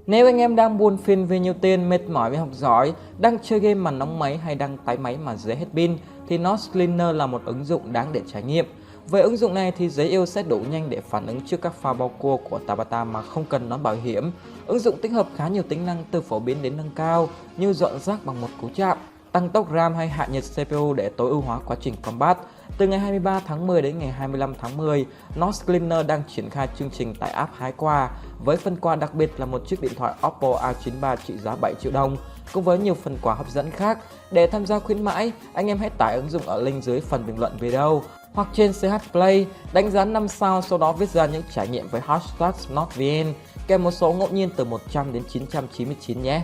Nếu anh em đang buồn phiền vì nhiều tiền, mệt mỏi với học giỏi, đang chơi game mà nóng máy hay đang tái máy mà dễ hết pin thì Noise Cleaner là một ứng dụng đáng để trải nghiệm. Với ứng dụng này thì giấy yêu sẽ đủ nhanh để phản ứng trước các pha bao cua của Tabata mà không cần nón bảo hiểm. Ứng dụng tích hợp khá nhiều tính năng từ phổ biến đến nâng cao như dọn rác bằng một cú chạm, tăng tốc RAM hay hạ nhiệt CPU để tối ưu hóa quá trình combat. Từ ngày 23 tháng 10 đến ngày 25 tháng 10, Noise Cleaner đang triển khai chương trình tải app hái quà với phần quà đặc biệt là một chiếc điện thoại Oppo A93 trị giá 7 triệu đồng cùng với nhiều phần quà hấp dẫn khác. Để tham gia khuyến mãi, anh em hãy tải ứng dụng ở link dưới phần bình luận video hoặc trên CH Play, đánh giá 5 sao sau đó viết ra những trải nghiệm với hashtag NotVN kèm một số ngẫu nhiên từ 100 đến 999 nhé.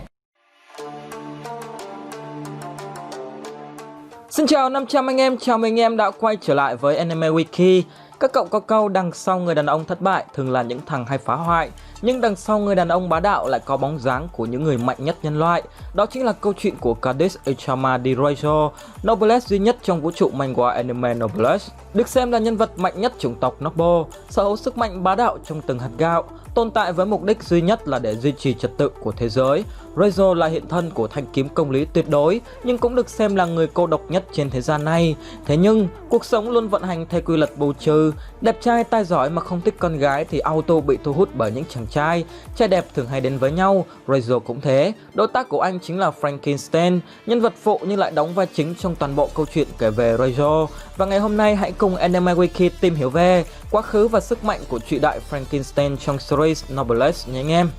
Xin chào 500 anh em, chào mừng anh em đã quay trở lại với Anime Wiki. Các cậu có câu đằng sau người đàn ông thất bại thường là những thằng hay phá hoại, nhưng đằng sau người đàn ông bá đạo lại có bóng dáng của những người mạnh nhất nhân loại. Đó chính là câu chuyện của Cadiz Ichama de Reijo, Noblesse duy nhất trong vũ trụ manga anime Noblesse. Được xem là nhân vật mạnh nhất chủng tộc Noble, sở hữu sức mạnh bá đạo trong từng hạt gạo, tồn tại với mục đích duy nhất là để duy trì trật tự của thế giới. Reijo là hiện thân của thanh kiếm công lý tuyệt đối, nhưng cũng được xem là người cô độc nhất trên thế gian này. Thế nhưng, cuộc sống luôn vận hành theo quy luật bù trừ. Đẹp trai tài giỏi mà không thích con gái thì auto bị thu hút bởi những chàng trai. Trai đẹp thường hay đến với nhau, Reijo cũng thế. Đối tác của anh chính là Frankenstein, nhân vật phụ nhưng lại đóng vai chính trong toàn bộ câu chuyện kể về Reijo. Và ngày hôm nay hãy cùng Anime Wiki tìm hiểu về quá khứ và sức mạnh của trụy đại Frankenstein trong series Noblesse nhé anh em.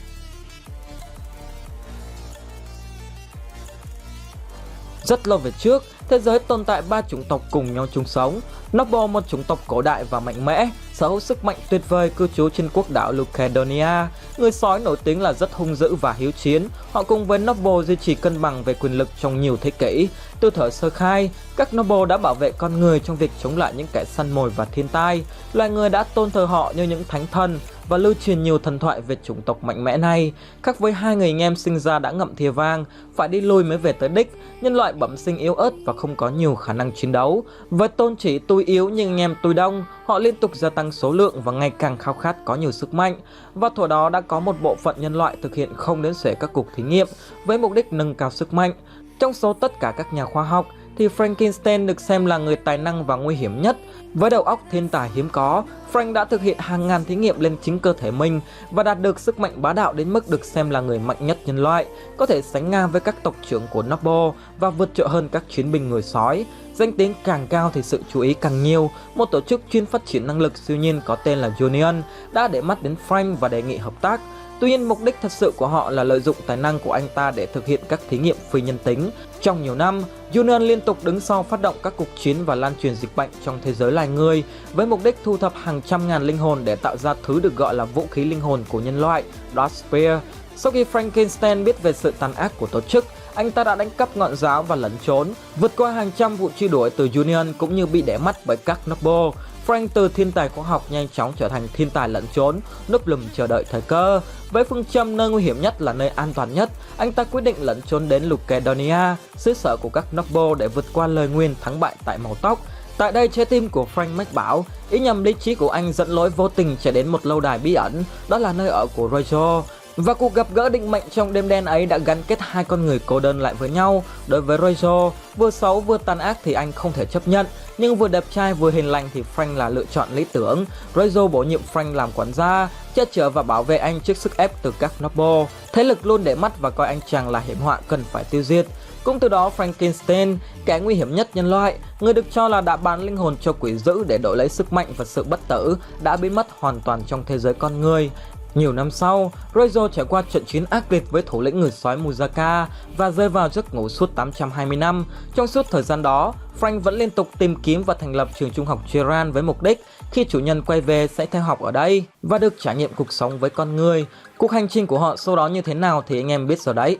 Rất lâu về trước, thế giới tồn tại 3 chủng tộc cùng nhau chung sống. Noble, một chủng tộc cổ đại và mạnh mẽ, sở hữu sức mạnh tuyệt vời, cư trú trên quốc đảo Lucadonia. Người sói nổi tiếng là rất hung dữ và hiếu chiến. Họ cùng với Noble duy trì cân bằng về quyền lực trong nhiều thế kỷ. Từ thời sơ khai, các Noble đã bảo vệ con người trong việc chống lại những kẻ săn mồi và thiên tai. Loài người đã tôn thờ họ như những thánh thần và lưu truyền nhiều thần thoại về chủng tộc mạnh mẽ này. Khác với hai người anh em sinh ra đã ngậm thìa vàng, phải đi lui mới về tới đích, nhân loại bẩm sinh yếu ớt và không có nhiều khả năng chiến đấu. Với tôn chỉ tôi yếu nhưng anh em tôi đông, họ liên tục gia tăng số lượng và ngày càng khao khát có nhiều sức mạnh. Và thuở đó đã có một bộ phận nhân loại thực hiện không đếm xuể các cuộc thí nghiệm với mục đích nâng cao sức mạnh. Trong số tất cả các nhà khoa học thì Frankenstein được xem là người tài năng và nguy hiểm nhất. Với đầu óc thiên tài hiếm có, Frank đã thực hiện hàng ngàn thí nghiệm lên chính cơ thể mình và đạt được sức mạnh bá đạo đến mức được xem là người mạnh nhất nhân loại, có thể sánh ngang với các tộc trưởng của Noble và vượt trội hơn các chiến binh người sói. Danh tiếng càng cao thì sự chú ý càng nhiều. Một tổ chức chuyên phát triển năng lực siêu nhiên có tên là Union đã để mắt đến Frank và đề nghị hợp tác. Tuy nhiên, mục đích thật sự của họ là lợi dụng tài năng của anh ta để thực hiện các thí nghiệm phi nhân tính. Trong nhiều năm, Union liên tục đứng sau phát động các cuộc chiến và lan truyền dịch bệnh trong thế giới loài người với mục đích thu thập hàng trăm ngàn linh hồn để tạo ra thứ được gọi là vũ khí linh hồn của nhân loại, Dark Spear. Sau khi Frankenstein biết về sự tàn ác của tổ chức, anh ta đã đánh cắp ngọn giáo và lẩn trốn, vượt qua hàng trăm vụ truy đuổi từ Union cũng như bị đẻ mắt bởi các Noble. Frank từ thiên tài khoa học nhanh chóng trở thành thiên tài lẩn trốn, núp lùm chờ đợi thời cơ. Với phương châm nơi nguy hiểm nhất là nơi an toàn nhất, anh ta quyết định lẩn trốn đến Lucadonia, xứ sở của các Noble để vượt qua lời nguyền thắng bại tại màu tóc. Tại đây, trái tim của Frank mách bảo, ý nhầm lý trí của anh dẫn lối vô tình chạy đến một lâu đài bí ẩn, đó là nơi ở của Reijo. Và cuộc gặp gỡ định mệnh trong đêm đen ấy đã gắn kết hai con người cô đơn lại với nhau. Đối với Reijo, vừa xấu vừa tàn ác thì anh không thể chấp nhận, nhưng vừa đẹp trai vừa hiền lành thì Frank là lựa chọn lý tưởng. Reijo bổ nhiệm Frank làm quản gia, che chở và bảo vệ anh trước sức ép từ các Noble. Thế lực luôn để mắt và coi anh chàng là hiểm họa cần phải tiêu diệt. Cũng từ đó Frankenstein, kẻ nguy hiểm nhất nhân loại, người được cho là đã bán linh hồn cho quỷ dữ để đổi lấy sức mạnh và sự bất tử, đã biến mất hoàn toàn trong thế giới con người. Nhiều năm sau, Reijo trải qua trận chiến ác liệt với thủ lĩnh người sói Muzaka và rơi vào giấc ngủ suốt 820 năm. Trong suốt thời gian đó, Frank vẫn liên tục tìm kiếm và thành lập trường trung học Chiran với mục đích khi chủ nhân quay về sẽ theo học ở đây và được trải nghiệm cuộc sống với con người. Cuộc hành trình của họ sau đó như thế nào thì anh em biết rồi đấy.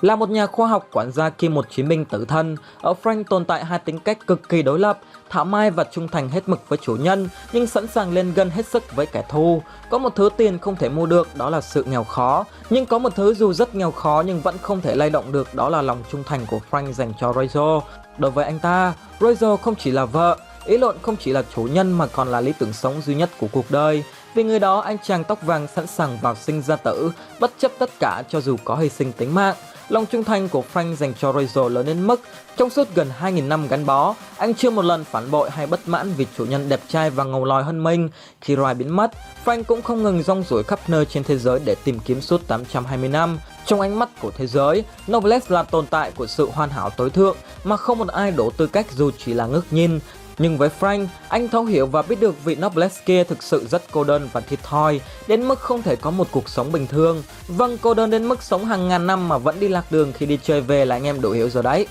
Là một nhà khoa học, quản gia kiêm một chiến binh tử thân, ở Frank tồn tại hai tính cách cực kỳ đối lập, thảo mai và trung thành hết mực với chủ nhân, nhưng sẵn sàng lên gân hết sức với kẻ thù. Có một thứ tiền không thể mua được, đó là sự nghèo khó, nhưng có một thứ dù rất nghèo khó nhưng vẫn không thể lay động được, đó là lòng trung thành của Frank dành cho Reijo. Đối với anh ta, Reijo không chỉ là vợ, ý lộn không chỉ là chủ nhân mà còn là lý tưởng sống duy nhất của cuộc đời. Vì người đó, anh chàng tóc vàng sẵn sàng vào sinh ra tử, bất chấp tất cả cho dù có hy sinh tính mạng. Lòng trung thành của Frank dành cho Rachel lớn đến mức trong suốt gần 2.000 năm gắn bó, anh chưa một lần phản bội hay bất mãn vì chủ nhân đẹp trai và ngầu lòi hơn mình. Khi Ryan biến mất, Frank cũng không ngừng rong ruổi khắp nơi trên thế giới để tìm kiếm suốt 820 năm. Trong ánh mắt của thế giới, Noblesse là tồn tại của sự hoàn hảo tối thượng mà không một ai đủ tư cách dù chỉ là ngước nhìn. Nhưng với Frank, anh thấu hiểu và biết được vị Noblesse kia thực sự rất cô đơn và thiệt thòi, đến mức không thể có một cuộc sống bình thường. Vâng, cô đơn đến mức sống hàng ngàn năm mà vẫn đi lạc đường khi đi chơi về là anh em đủ hiểu rồi đấy.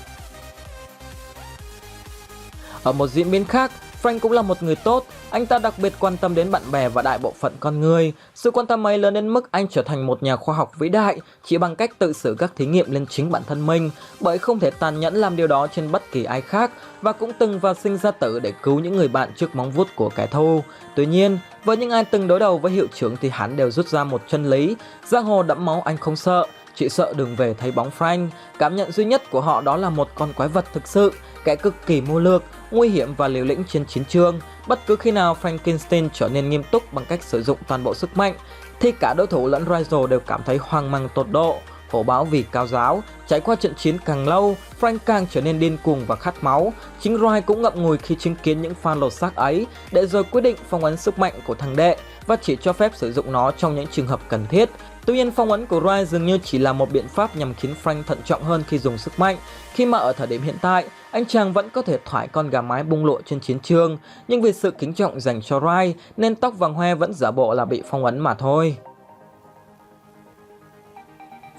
Ở một diễn biến khác, Frank cũng là một người tốt, anh ta đặc biệt quan tâm đến bạn bè và đại bộ phận con người. Sự quan tâm ấy lớn đến mức anh trở thành một nhà khoa học vĩ đại chỉ bằng cách tự xử các thí nghiệm lên chính bản thân mình, bởi không thể tàn nhẫn làm điều đó trên bất kỳ ai khác, và cũng từng vào sinh ra tử để cứu những người bạn trước móng vuốt của kẻ thù. Tuy nhiên, với những ai từng đối đầu với hiệu trưởng thì hắn đều rút ra một chân lý: giang hồ đẫm máu anh không sợ, chỉ sợ đừng về thấy bóng Frank. Cảm nhận duy nhất của họ đó là một con quái vật thực sự, kẻ cực kỳ mưu lược, nguy hiểm và liều lĩnh trên chiến trường. Bất cứ khi nào Frankenstein trở nên nghiêm túc bằng cách sử dụng toàn bộ sức mạnh, thì cả đối thủ lẫn Rachel đều cảm thấy hoang mang tột độ. Hổ báo vì cao giáo, trải qua trận chiến càng lâu, Frank càng trở nên điên cuồng và khát máu. Chính Ryan cũng ngậm ngùi khi chứng kiến những pha lột xác ấy, để rồi quyết định phong ấn sức mạnh của thằng đệ và chỉ cho phép sử dụng nó trong những trường hợp cần thiết. Tuy nhiên, phong ấn của Ryan dường như chỉ là một biện pháp nhằm khiến Frank thận trọng hơn khi dùng sức mạnh, khi mà ở thời điểm hiện tại, anh chàng vẫn có thể thoải con gà mái bung lụa trên chiến trường, nhưng vì sự kính trọng dành cho Ryan nên tóc vàng hoe vẫn giả bộ là bị phong ấn mà thôi.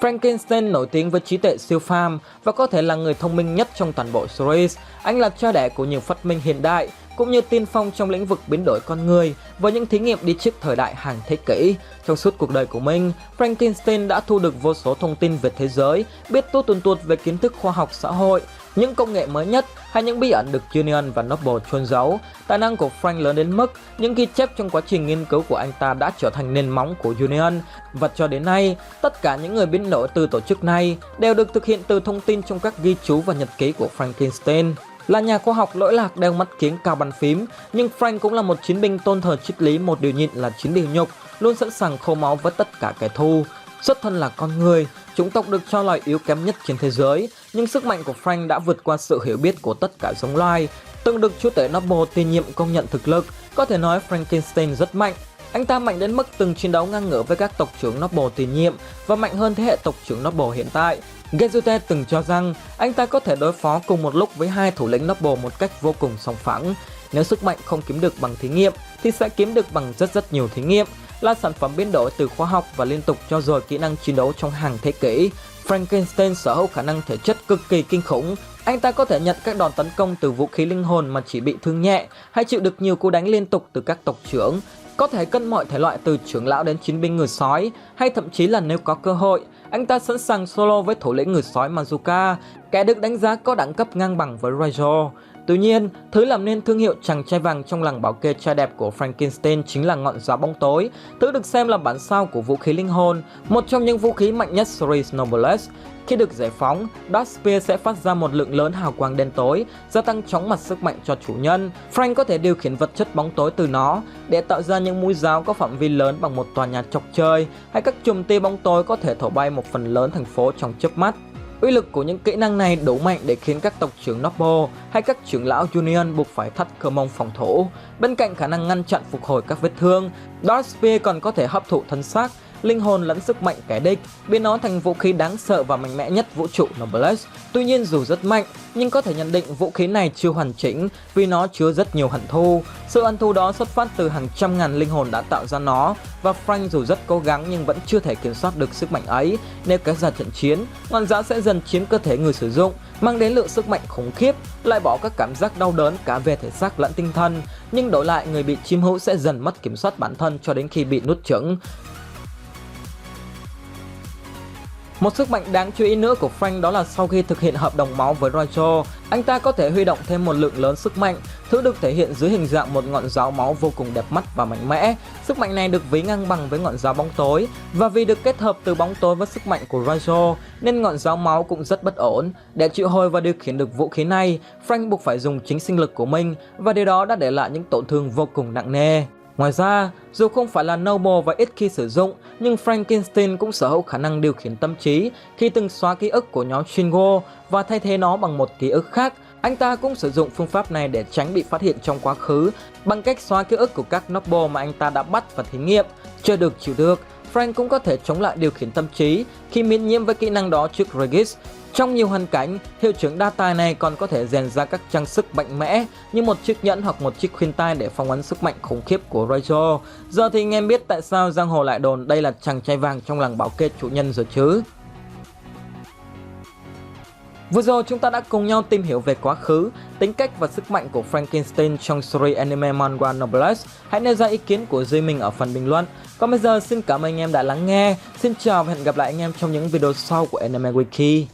Frankenstein nổi tiếng với trí tuệ siêu phàm và có thể là người thông minh nhất trong toàn bộ series. Anh là cha đẻ của nhiều phát minh hiện đại, cũng như tiên phong trong lĩnh vực biến đổi con người với những thí nghiệm đi trước thời đại hàng thế kỷ. Trong suốt cuộc đời của mình, Frankenstein đã thu được vô số thông tin về thế giới, biết tuôn tuột về kiến thức khoa học xã hội, những công nghệ mới nhất hay những bí ẩn được Union và Noble chôn giấu. Tài năng của Frank lớn đến mức những ghi chép trong quá trình nghiên cứu của anh ta đã trở thành nền móng của Union, và cho đến nay, tất cả những người biến đổi từ tổ chức này đều được thực hiện từ thông tin trong các ghi chú và nhật ký của Frankenstein. Là nhà khoa học lỗi lạc đeo mắt kiếng cao bàn phím, nhưng Frank cũng là một chiến binh tôn thờ triết lý một điều nhịn là 9 điều nhục, luôn sẵn sàng khô máu với tất cả kẻ thù. Xuất thân là con người, chủng tộc được cho là yếu kém nhất trên thế giới, nhưng sức mạnh của Frank đã vượt qua sự hiểu biết của tất cả giống loài. Từng được chúa tể Noble tiền nhiệm công nhận thực lực, có thể nói Frankenstein rất mạnh. Anh ta mạnh đến mức từng chiến đấu ngang ngửa với các tộc trưởng Noble tiền nhiệm và mạnh hơn thế hệ tộc trưởng Noble hiện tại. Gesute từng cho rằng anh ta có thể đối phó cùng một lúc với hai thủ lĩnh Noble một cách vô cùng sòng phẳng. Nếu sức mạnh không kiếm được bằng thí nghiệm thì sẽ kiếm được bằng rất nhiều thí nghiệm, là sản phẩm biến đổi từ khoa học và liên tục cho dồi kỹ năng chiến đấu trong hàng thế kỷ. Frankenstein sở hữu khả năng thể chất cực kỳ kinh khủng. Anh ta có thể nhận các đòn tấn công từ vũ khí linh hồn mà chỉ bị thương nhẹ, hay chịu được nhiều cú đánh liên tục từ các tộc trưởng. Có thể cân mọi thể loại từ trưởng lão đến chiến binh người sói, hay thậm chí là nếu có cơ hội, anh ta sẵn sàng solo với thủ lĩnh người sói Mazuka, kẻ được đánh giá có đẳng cấp ngang bằng với Rachel. Tuy nhiên, thứ làm nên thương hiệu chàng trai vàng trong làng bảo kê trai đẹp của Frankenstein chính là ngọn giáo bóng tối, thứ được xem là bản sao của vũ khí linh hồn, một trong những vũ khí mạnh nhất series Noblesse. Khi được giải phóng, Dark Spear sẽ phát ra một lượng lớn hào quang đen tối, gia tăng chóng mặt sức mạnh cho chủ nhân. Frank có thể điều khiển vật chất bóng tối từ nó để tạo ra những mũi giáo có phạm vi lớn bằng một tòa nhà chọc trời, hay các chùm tia bóng tối có thể thổi bay một phần lớn thành phố trong chớp mắt. Uy lực của những kỹ năng này đủ mạnh để khiến các tộc trưởng Noble hay các trưởng lão Union buộc phải thắt cơ mông phòng thủ. Bên cạnh khả năng ngăn chặn phục hồi các vết thương, Dark Spear còn có thể hấp thụ thân xác, linh hồn lẫn sức mạnh kẻ địch, biến nó thành vũ khí đáng sợ và mạnh mẽ nhất vũ trụ Noblesse. Tuy nhiên dù rất mạnh, nhưng có thể nhận định vũ khí này chưa hoàn chỉnh vì nó chứa rất nhiều hận thù. Sự hận thù đó xuất phát từ hàng trăm ngàn linh hồn đã tạo ra nó, và Frank dù rất cố gắng nhưng vẫn chưa thể kiểm soát được sức mạnh ấy. Nếu kéo ra trận chiến, ngọn giáo sẽ dần chiếm cơ thể người sử dụng, mang đến lượng sức mạnh khủng khiếp, loại bỏ các cảm giác đau đớn cả về thể xác lẫn tinh thần, nhưng đổi lại người bị chiếm hữu sẽ dần mất kiểm soát bản thân cho đến khi bị nuốt chửng. Một sức mạnh đáng chú ý nữa của Frank đó là sau khi thực hiện hợp đồng máu với Rachel, anh ta có thể huy động thêm một lượng lớn sức mạnh, thứ được thể hiện dưới hình dạng một ngọn giáo máu vô cùng đẹp mắt và mạnh mẽ. Sức mạnh này được ví ngang bằng với ngọn giáo bóng tối, và vì được kết hợp từ bóng tối với sức mạnh của Rachel nên ngọn giáo máu cũng rất bất ổn. Để triệu hồi và điều khiển được vũ khí này, Frank buộc phải dùng chính sinh lực của mình, và điều đó đã để lại những tổn thương vô cùng nặng nề. Ngoài ra, dù không phải là noble và ít khi sử dụng, nhưng Frankenstein cũng sở hữu khả năng điều khiển tâm trí khi từng xóa ký ức của nhóm Shingo và thay thế nó bằng một ký ức khác. Anh ta cũng sử dụng phương pháp này để tránh bị phát hiện trong quá khứ bằng cách xóa ký ức của các noble mà anh ta đã bắt và thí nghiệm. Chưa được chịu được, Frank cũng có thể chống lại điều khiển tâm trí khi miễn nhiễm với kỹ năng đó trước Regis. Trong nhiều hoàn cảnh, hiệu trưởng đa tài này còn có thể rèn ra các trang sức mạnh mẽ như một chiếc nhẫn hoặc một chiếc khuyên tai để phong ấn sức mạnh khủng khiếp của Rachel. Giờ thì anh em biết tại sao giang hồ lại đồn đây là chàng trai vàng trong làng bảo kê chủ nhân rồi chứ. Vừa rồi chúng ta đã cùng nhau tìm hiểu về quá khứ, tính cách và sức mạnh của Frankenstein trong series anime manga Noblesse. Hãy nêu ra ý kiến của riêng mình ở phần bình luận. Còn bây giờ xin cảm ơn anh em đã lắng nghe. Xin chào và hẹn gặp lại anh em trong những video sau của Anime Wiki.